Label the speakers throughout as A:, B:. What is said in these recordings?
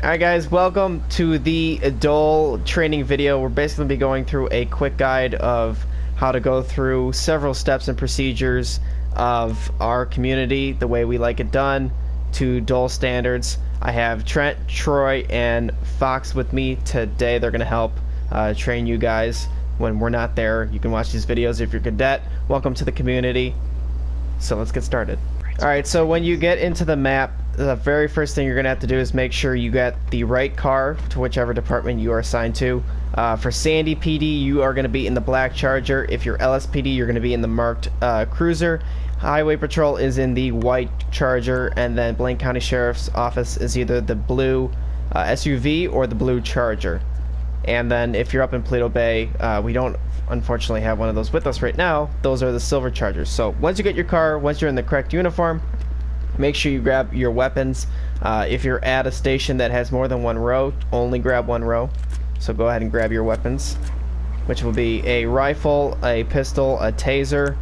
A: Alright guys, welcome to the D.o.L.E training video. We're basically be going through a quick guide of how to go through several steps and procedures of our community, the way we like it done, to D.o.L.E standards. I have Trent, Troy, and Fox with me today. They're going to help train you guys when we're not there. You can watch these videos if you're a cadet. Welcome to the community. So let's get started. Alright, so when you get into the map, the very first thing you're going to have to do is make sure you get the right car to whichever department you are assigned to. For Sandy PD, you are going to be in the black Charger. If you're LSPD, you're going to be in the marked Cruiser. Highway Patrol is in the white Charger, and then Blaine County Sheriff's Office is either the blue SUV or the blue Charger. And then if you're up in Paleto Bay, we don't unfortunately have one of those with us right now. Those are the silver Chargers. So once you get your car, once you're in the correct uniform, make sure you grab your weapons. If you're at a station that has more than one row, only grab one row. So go ahead and grab your weapons, which will be a rifle, a pistol, a taser.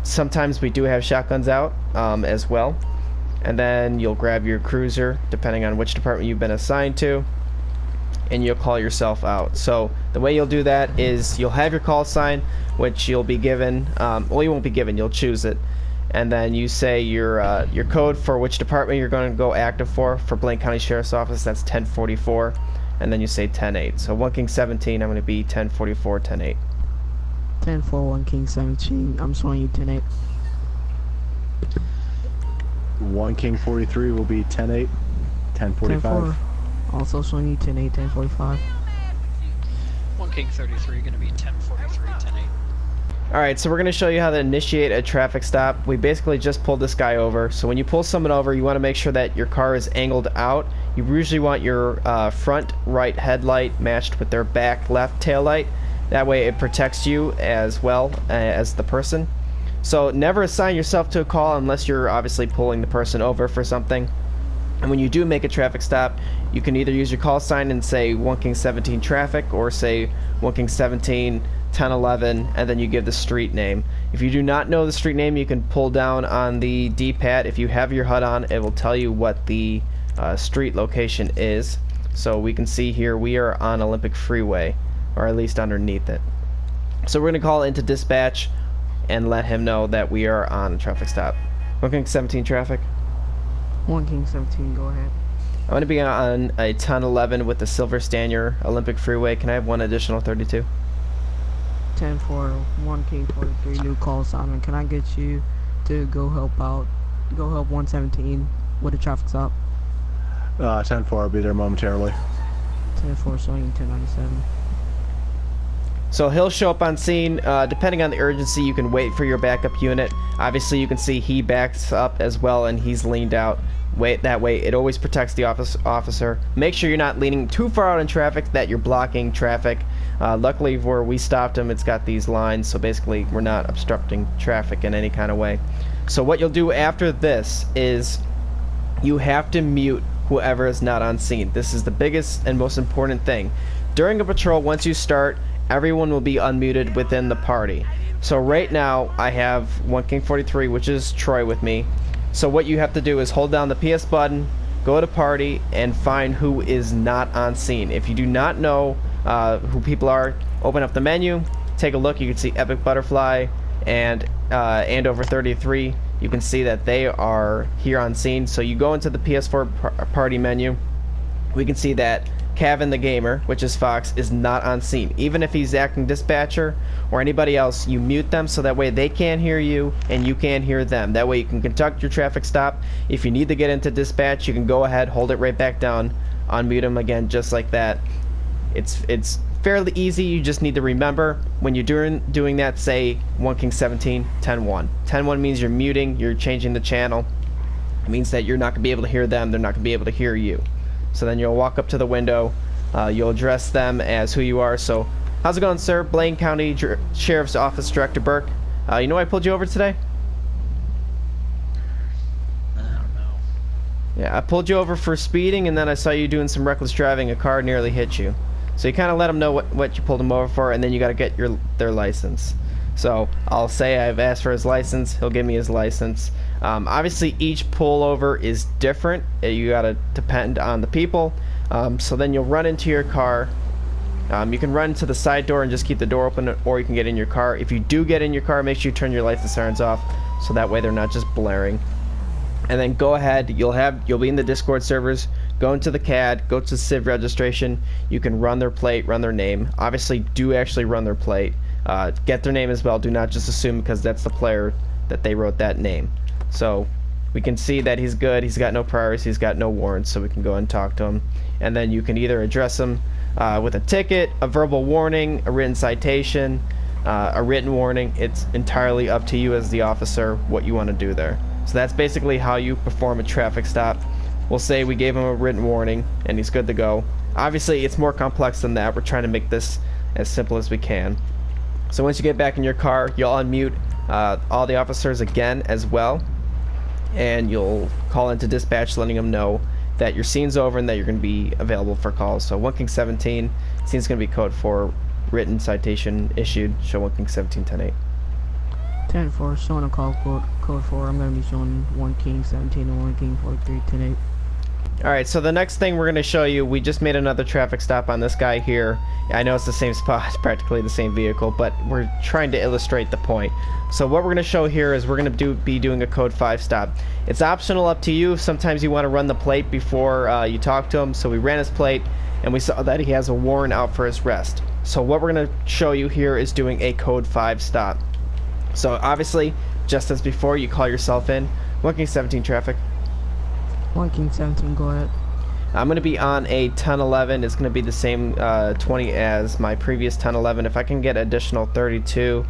A: Sometimes we do have shotguns out as well. And then you'll grab your cruiser, depending on which department you've been assigned to, and you'll call yourself out. So the way you'll do that is you'll have your call sign, which you'll be given. Well, you won't be given, you'll choose it. And then you say your code for which department you're going to go active for. For Blaine County Sheriff's Office, that's 1044, and then you say 108. So 1 King 17, I'm going to be 1044, 108.
B: 10-4, 1 King 17, I'm showing you 10-8.
C: 1 King 43 will be 10-8, 1045.
B: Also showing you 10-8, 1045.
D: 1 King 33 going to be 1043, 10-8.
A: Alright, so we're going to show you how to initiate a traffic stop. We basically just pulled this guy over. So when you pull someone over, you want to make sure that your car is angled out. You usually want your front right headlight matched with their back left tail light. That way it protects you as well as the person. So never assign yourself to a call unless you're obviously pulling the person over for something. And when you do make a traffic stop, you can either use your call sign and say 1 King 17 traffic, or say 1 King 17 1011, and then you give the street name. If you do not know the street name, you can pull down on the D-pad. If you have your HUD on, it will tell you what the street location is. So we can see here we are on Olympic Freeway, or at least underneath it. So we're going to call into dispatch and let him know that we are on a traffic stop. 1 King 17 traffic.
B: 1 King 17, go ahead.
A: I'm going to be on a 1011 with the Silver Stanier Olympic Freeway. Can I have one additional 32?
B: 10-4, 1 King 43, new call Simon. Can I get you to go help 117 with a traffic stop?
C: 10-4, I'll be there momentarily.
B: 10-4, showing you 1097.
A: So he'll show up on scene. Depending on the urgency, you can wait for your backup unit. Obviously, you can see he backs up as well, and he's leaned out. That way it always protects the officer. Make sure you're not leaning too far out in traffic that you're blocking traffic. Luckily, where we stopped him, it's got these lines, so basically we're not obstructing traffic in any kind of way. So what you'll do after this is you have to mute whoever is not on scene. This is the biggest and most important thing. During a patrol, once you start, everyone will be unmuted within the party. So right now I have 1 King 43, which is Troy, with me. So what you have to do is hold down the PS button, go to party, and find who is not on scene. If you do not know who people are, open up the menu, take a look. You can see Epic Butterfly and Andover 33. You can see that they are here on scene. So you go into the PS4 party menu. We can see that Kevin the Gamer, which is Fox, is not on scene. Even if he's acting dispatcher or anybody else, you mute them so that way they can't hear you and you can't hear them. That way you can conduct your traffic stop. If you need to get into dispatch, you can go ahead, hold it right back down, unmute them again just like that. It's fairly easy. You just need to remember when you're doing that, say 1 King 17 10-1. 10-1 means you're muting, you're changing the channel. It means that you're not going to be able to hear them, they're not going to be able to hear you. So then you'll walk up to the window, you'll address them as who you are. So, how's it going, sir? Blaine County Sheriff's Office Director Burke. You know why I pulled you over today?
D: I don't know.
A: Yeah, I pulled you over for speeding, and then I saw you doing some reckless driving. A car nearly hit you. So you kind of let them know what you pulled them over for, and then you got to get their license. So I'll say I've asked for his license. He'll give me his license. Obviously, each pullover is different. You got to depend on the people. So then you'll run into your car. You can run to the side door and just keep the door open, or you can get in your car. If you do get in your car, make sure you turn your lights and sirens off, so that way they're not just blaring. And then go ahead, you'll be in the Discord servers, go into the CAD, go to Civ registration. You can run their plate, run their name. Obviously, do actually run their plate. Get their name as well. Do not just assume because that's the player that they wrote that name. So we can see that he's good. He's got no priors. He's got no warrants, so we can go and talk to him. And then you can either address him with a ticket, a verbal warning, a written citation, a written warning. It's entirely up to you as the officer what you want to do there. So that's basically how you perform a traffic stop. We'll say we gave him a written warning and he's good to go. Obviously, it's more complex than that. We're trying to make this as simple as we can. So once you get back in your car, you'll unmute all the officers again as well, and you'll call into dispatch letting them know that your scene's over and that you're going to be available for calls. So 1 King 17, scene's going to be code 4, written citation issued, show 1 King 17 10-8.
B: 10-4, showing a call code 4. I'm going to be showing 1 King 17 and 1 King 43 10-8.
A: Alright, so the next thing we're going to show you, we just made another traffic stop on this guy here. I know it's the same spot, it's practically the same vehicle, but we're trying to illustrate the point. So what we're going to show here is we're going to be doing a code 5 stop. It's optional, up to you. Sometimes you want to run the plate before you talk to him. So we ran his plate and we saw that he has a warrant out for his arrest. So what we're going to show you here is doing a code 5 stop. So obviously, just as before, you call yourself in. 1 King 17 traffic.
B: 1 King 17, go ahead.
A: I'm going to be on a 1011. It's going to be the same 20 as my previous 1011. If I can get additional 32,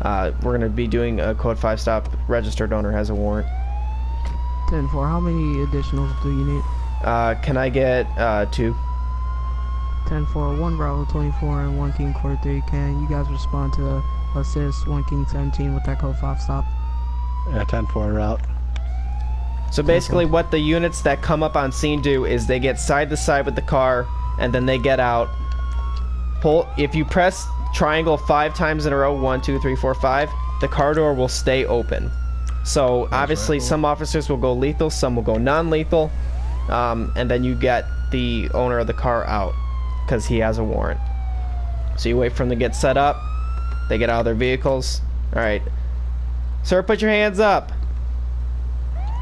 A: we're going to be doing a code 5 stop. Registered owner has a warrant.
B: 10-4, how many additionals do you need?
A: Can I get 2?
B: 10-4, 1 Bravo 24 and 1 King 43. Can you guys respond to assist 1 King 17 with that code 5 stop?
C: Yeah, 10-4 en route.
A: So basically what the units that come up on scene do is they get side to side with the car and then they get out. If you press triangle 5 times in a row, 1, 2, 3, 4, 5, the car door will stay open. So obviously some officers will go lethal, some will go non-lethal, and then you get the owner of the car out because he has a warrant. So you wait for them to get set up, they get out of their vehicles. Alright. Sir, put your hands up.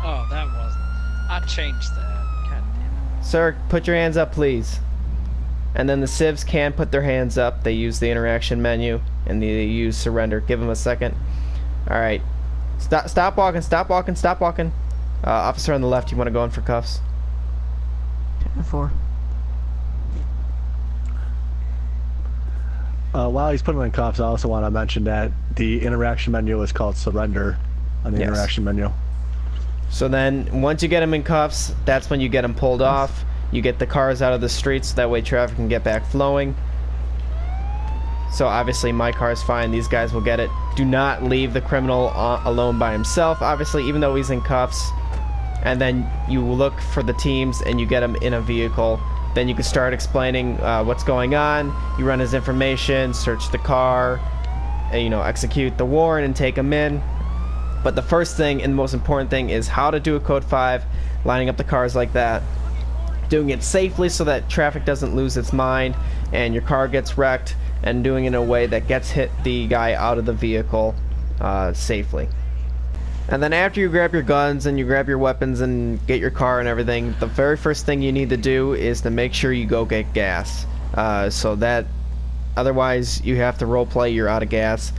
D: Oh, that wasn't. I changed that. God damn it.
A: Sir, put your hands up, please. And then the civs can put their hands up. They use the interaction menu and they use surrender. Give them a second. Alright. Stop walking, stop walking, stop walking. Officer on the left, you want to go in for cuffs?
B: 10-4.
C: While he's putting in cuffs, I also want to mention that the interaction menu is called surrender on the interaction menu.
A: So then, once you get them in cuffs, that's when you get them pulled off. You get the cars out of the streets, so that way traffic can get back flowing. So obviously my car's fine, these guys will get it. Do not leave the criminal alone by himself, obviously, even though he's in cuffs. And then you look for the teams and you get him in a vehicle. Then you can start explaining what's going on. You run his information, search the car, and, you know, execute the warrant and take him in. But the first thing and the most important thing is how to do a code 5, lining up the cars like that, doing it safely so that traffic doesn't lose its mind and your car gets wrecked, and doing it in a way that gets the guy out of the vehicle safely. And then after you grab your guns and you grab your weapons and get your car and everything, the very first thing you need to do is to make sure you go get gas. So that otherwise you have to roleplay you're out of gas.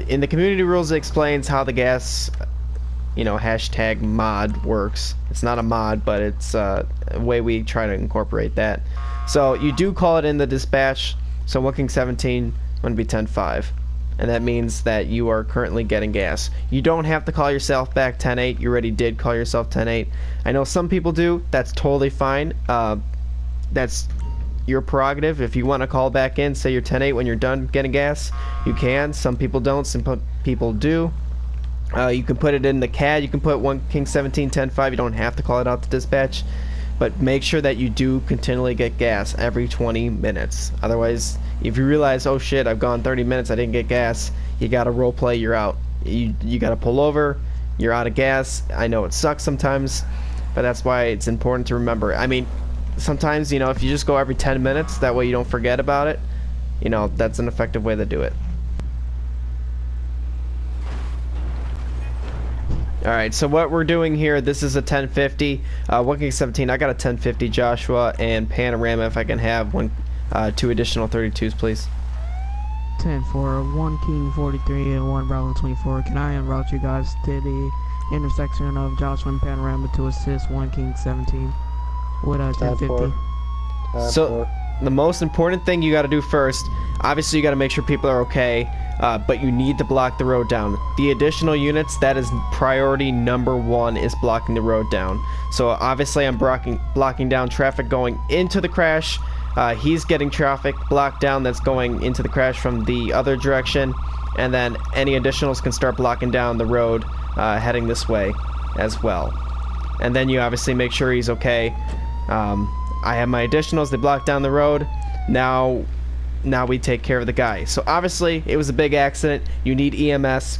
A: In the community rules, it explains how the gas, you know, hashtag mod works. It's not a mod, but it's a way we try to incorporate that. So you do call it in the dispatch. So 1 King 17 going to be 10-5. And that means that you are currently getting gas. You don't have to call yourself back 10-8. You already did call yourself 10-8. I know some people do. That's totally fine. That's your prerogative. If you want to call back in, say you're 10-8 when you're done getting gas, you can. Some people don't. Some people do. You can put it in the CAD. You can put 1 King 17 10-5. You don't have to call it out to dispatch. But make sure that you do continually get gas every 20 minutes. Otherwise, if you realize, oh shit, I've gone 30 minutes, I didn't get gas, you gotta roleplay, you're out. You gotta pull over, you're out of gas. I know it sucks sometimes, but that's why it's important to remember. I mean, sometimes, you know, if you just go every 10 minutes, that way you don't forget about it, you know, that's an effective way to do it. Alright, so what we're doing here, this is a 1050, 1 King 17, I got a 1050 Joshua and Panorama. If I can have 2 additional 32s, please.
B: 10 for 1 King 43 and 1 Bravo 24. Can I en route you guys to the intersection of Joshua and Panorama to assist 1 King 17 with a 1050?
A: So the most important thing you got to do first, obviously you got to make sure people are okay, but you need to block the road down. The additional units, that is priority number 1, is blocking the road down. So obviously I'm blocking down traffic going into the crash. He's getting traffic blocked down that's going into the crash from the other direction, and then any additionals can start blocking down the road heading this way as well. And then you obviously make sure he's okay. I have my additionals, they block down the road. Now we take care of the guy. So obviously it was a big accident, you need EMS.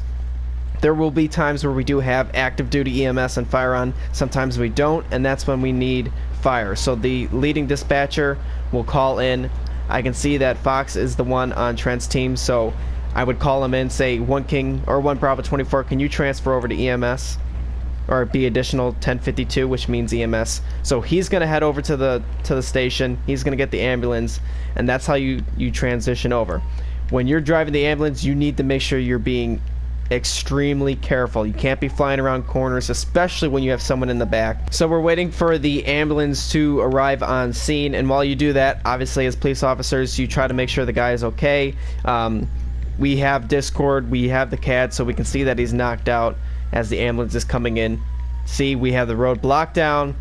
A: There will be times where we do have active duty EMS and fire on, sometimes we don't, and that's when we need fire. So the leading dispatcher will call in. I can see that Fox is the one on Trent's team, so I would call him in, say 1 King or 1 Bravo 24, can you transfer over to EMS? Or be additional 1052, which means EMS. So he's gonna head over to the station, he's gonna get the ambulance, and that's how you transition over. When you're driving the ambulance, you need to make sure you're being extremely careful. You can't be flying around corners, especially when you have someone in the back. So we're waiting for the ambulance to arrive on scene, and while you do that, obviously as police officers, you try to make sure the guy is okay. We have Discord, we have the CAD, so we can see that he's knocked out as the ambulance is coming in. See, we have the road blocked down.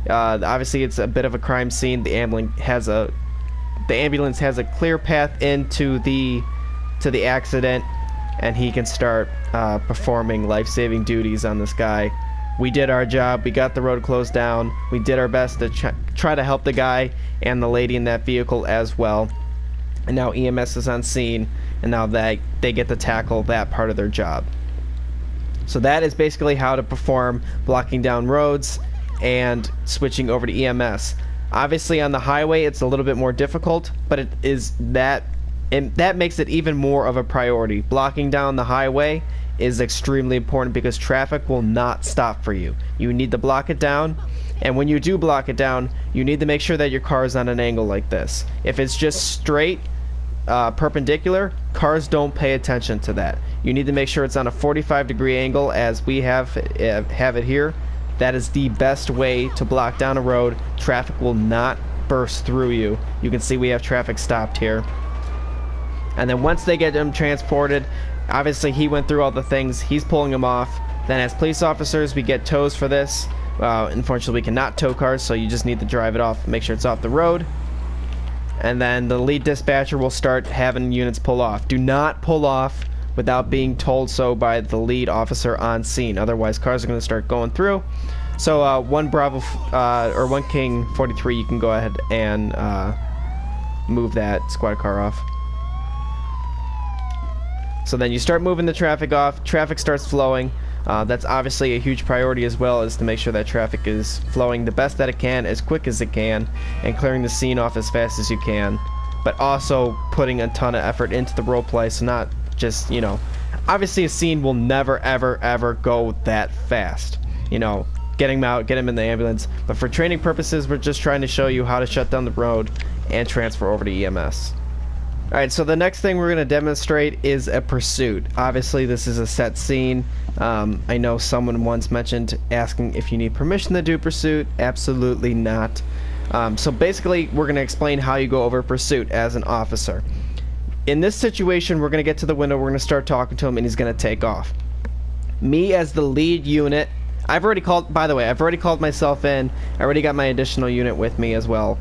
A: Obviously it's a bit of a crime scene. The ambulance has a clear path into the accident, and he can start performing life-saving duties on this guy. We did our job, we got the road closed down, we did our best to try to help the guy and the lady in that vehicle as well. And now EMS is on scene, and now they get to tackle that part of their job. So that is basically how to perform blocking down roads and switching over to EMS. Obviously on the highway it's a little bit more difficult, but it is that makes it even more of a priority. Blocking down the highway is extremely important because traffic will not stop for you. You need to block it down, and when you do block it down, you need to make sure that your car is on an angle like this. If it's just straight perpendicular, cars don't pay attention to that. You need to make sure it's on a 45-degree angle as we have it here. That is the best way to block down a road. Traffic will not burst through you. You can see we have traffic stopped here. And then once they get him transported, obviously he went through all the things, he's pulling him off. Then as police officers, we get tows for this. Unfortunately we cannot tow cars, so you just need to drive it off, make sure it's off the road. And then the lead dispatcher will start having units pull off. Do not pull off without being told so by the lead officer on scene, otherwise cars are going to start going through. So 1 Bravo or 1 King 43, you can go ahead and move that squad car off. So then you start moving the traffic off, traffic starts flowing. That's obviously a huge priority as well, is to make sure that traffic is flowing the best that it can, as quick as it can, and clearing the scene off as fast as you can, but also putting a ton of effort into the role play. So not just, you know, obviously a scene will never ever go that fast, you know, get him out, get him in the ambulance, but for training purposes we're just trying to show you how to shut down the road and transfer over to EMS. Alright, so the next thing we're going to demonstrate is a pursuit. Obviously this is a set scene. I know someone once mentioned asking if you need permission to do pursuit. Absolutely not. So basically we're going to explain how you go over pursuit as an officer. In this situation, we're going to get to the window, we're going to start talking to him, and he's going to take off. Me as the lead unit, I've already called, by the way, I've already called myself in. I already got my additional unit with me as well.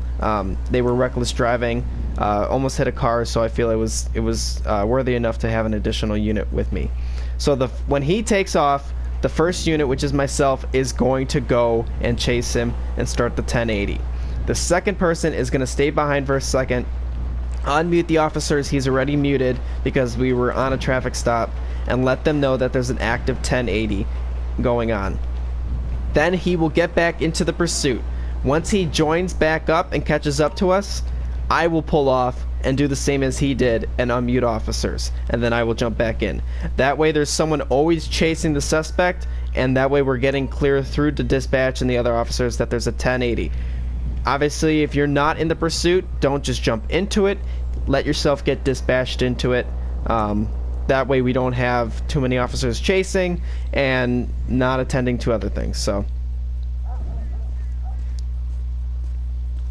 A: They were reckless driving, almost hit a car, so I feel it was worthy enough to have an additional unit with me. So when he takes off, the first unit, which is myself, is going to go and chase him and start the 1080. The second person is going to stay behind for a second, unmute the officers, he's already muted because we were on a traffic stop, and let them know that there's an active 1080 going on. Then he will get back into the pursuit. Once he joins back up and catches up to us, I will pull off and do the same as he did and unmute officers, and then I will jump back in. That way there's someone always chasing the suspect, and that way we're getting clear through to dispatch and the other officers that there's a 1080. Obviously, if you're not in the pursuit, don't just jump into it. Let yourself get dispatched into it. That way we don't have too many officers chasing and not attending to other things. So,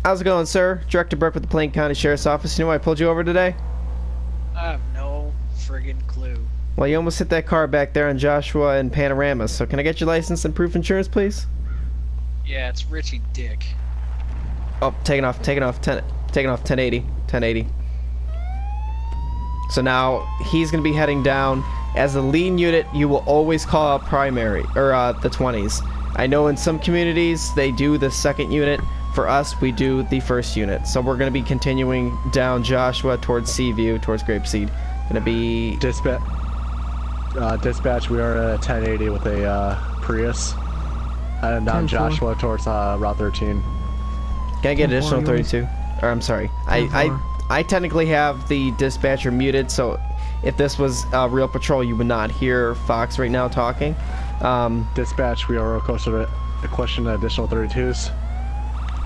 A: how's it going, sir? Director Burke with the Plain County Sheriff's Office. You know why I pulled you over today?
D: I have no friggin' clue.
A: Well, you almost hit that car back there on Joshua and Panorama. So can I get your license and proof of insurance, please?
D: Yeah, it's Richie Dick.
A: Oh, taking off 1080. So now he's going to be heading down. As a lean unit, you will always call out primary, or the 20s. I know in some communities they do the second unit. For us, we do the first unit. So we're going to be continuing down Joshua towards Seaview, towards Grapeseed. Going to be...
C: Dispatch, we are at 1080 with a Prius. Heading down Joshua towards Route 13.
A: Can I get additional 32? Or I'm sorry. I technically have the dispatcher muted, so if this was real patrol, you would not hear Fox right now talking.
C: Dispatch, we are closer to the question additional 32s.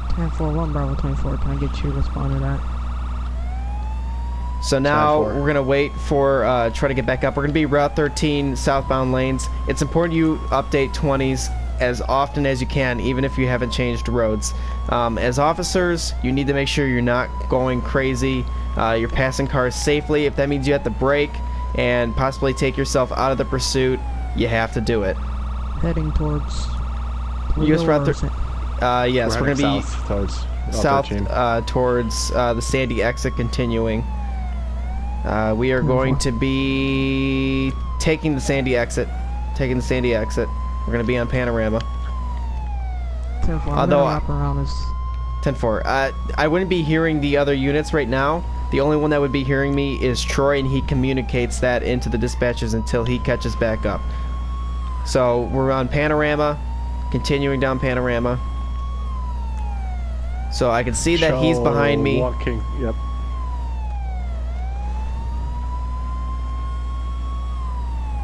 B: 10-4-1 Bravo 24. Can I get you to respond to that?
A: So now we're going to wait for, try to get back up. We're going to be Route 13 southbound lanes. It's important you update 20s as often as you can, even if you haven't changed roads. As officers, you need to make sure you're not going crazy. You're passing cars safely. If that means you have to brake and possibly take yourself out of the pursuit, you have to do it.
B: Heading towards
A: US Route 13. Yes, we're going to be
C: south
A: towards the Sandy exit, continuing. We are going to be taking the Sandy exit. We're going to be on Panorama.
B: 10-4.
A: Although,
B: wrap around us.
A: 10-4. I wouldn't be hearing the other units right now. The only one that would be hearing me is Troy, and he communicates that into the dispatchers until he catches back up. So we're on Panorama, continuing down Panorama. So I can see that he's behind me.
C: Walking, yep.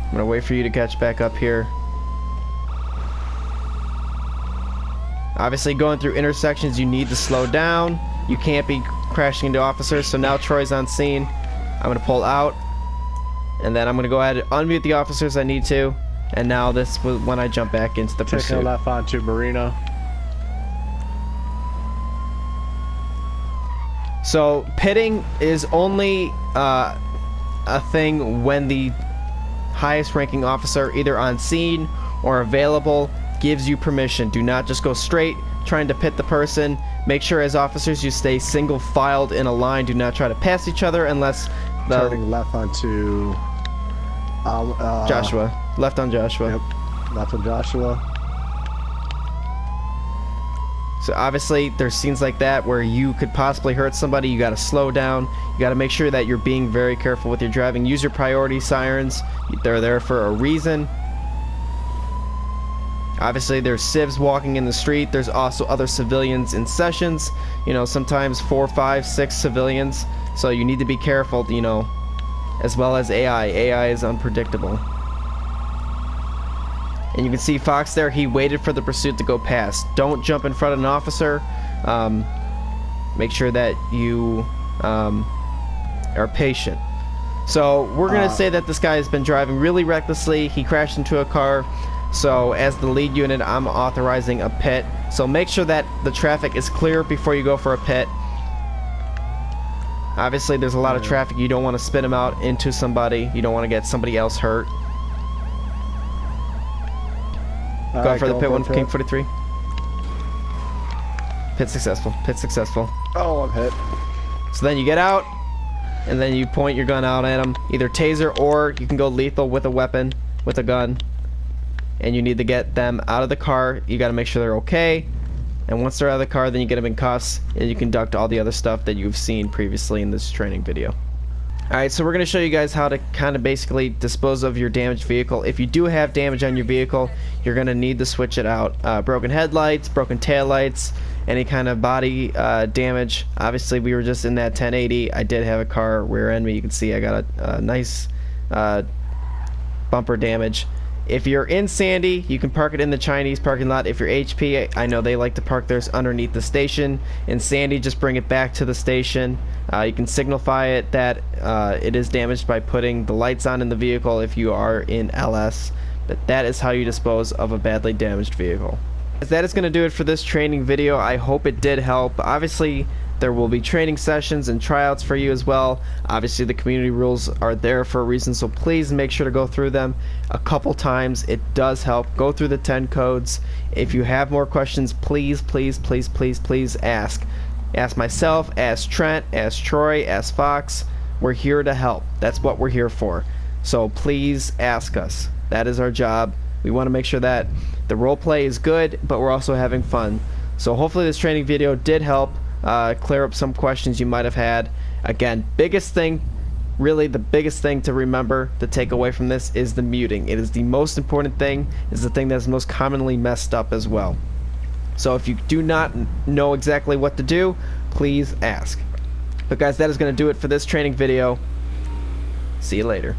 A: I'm gonna wait for you to catch back up here. Obviously, going through intersections, you need to slow down. You can't be crashing into officers. So now Troy's on scene. I'm gonna pull out, and then I'm gonna go ahead and unmute the officers I need to. And now this was when I jump back into the pursuit.
C: Taking a left onto Marina.
A: So pitting is only a thing when the highest ranking officer, either on scene or available, gives you permission. Do not just go straight trying to pit the person. Make sure as officers you stay single filed in a line. Do not try to pass each other unless
C: turning left onto
A: Joshua. Left on Joshua.
C: Yep. Left on Joshua.
A: So obviously there's scenes like that where you could possibly hurt somebody. You got to slow down. You got to make sure that you're being very careful with your driving. Use your priority sirens. They're there for a reason. Obviously there's civs walking in the street. There's also other civilians in sessions. You know, sometimes 4, 5, 6 civilians. So you need to be careful, you know, as well as AI. AI is unpredictable. And you can see Fox there, he waited for the pursuit to go past. Don't jump in front of an officer. Make sure that you are patient. So we're going to say that this guy has been driving really recklessly. He crashed into a car. So as the lead unit, I'm authorizing a pit. So make sure that the traffic is clear before you go for a pit. Obviously there's a lot of traffic. You don't want to spin them out into somebody. You don't want to get somebody else hurt. Go for the pit one for King 43. Pit successful. Pit successful.
C: Oh, I'm hit.
A: So then you get out, and then you point your gun out at them. Either taser, or you can go lethal with a weapon, with a gun. And you need to get them out of the car. You got to make sure they're okay. And once they're out of the car, then you get them in cuffs, and you conduct all the other stuff that you've seen previously in this training video. Alright, so we're going to show you guys how to kind of basically dispose of your damaged vehicle. If you do have damage on your vehicle, you're going to need to switch it out. Broken headlights, broken taillights, any kind of body damage. Obviously, we were just in that 1080. I did have a car rear end me. You can see I got a nice bumper damage. If you're in Sandy, you can park it in the Chinese parking lot. If you're HP, I know they like to park theirs underneath the station. In Sandy, just bring it back to the station. You can signify it that it is damaged by putting the lights on in the vehicle if you are in LS. But that is how you dispose of a badly damaged vehicle. That is going to do it for this training video. I hope it did help. Obviously, there will be training sessions and tryouts for you as well. Obviously, the community rules are there for a reason, so please make sure to go through them a couple times. It does help. Go through the 10 codes. If you have more questions, please ask. Ask myself, ask Trent, ask Troy, ask Fox. We're here to help. That's what we're here for. So please ask us. That is our job. We want to make sure that the roleplay is good, but we're also having fun. So hopefully this training video did help clear up some questions you might have had. Again, biggest thing, really the biggest thing to remember, to take away from this, is the muting. It is the most important thing. It's the thing that's most commonly messed up as well. So if you do not know exactly what to do, please ask. But guys, that is going to do it for this training video. See you later.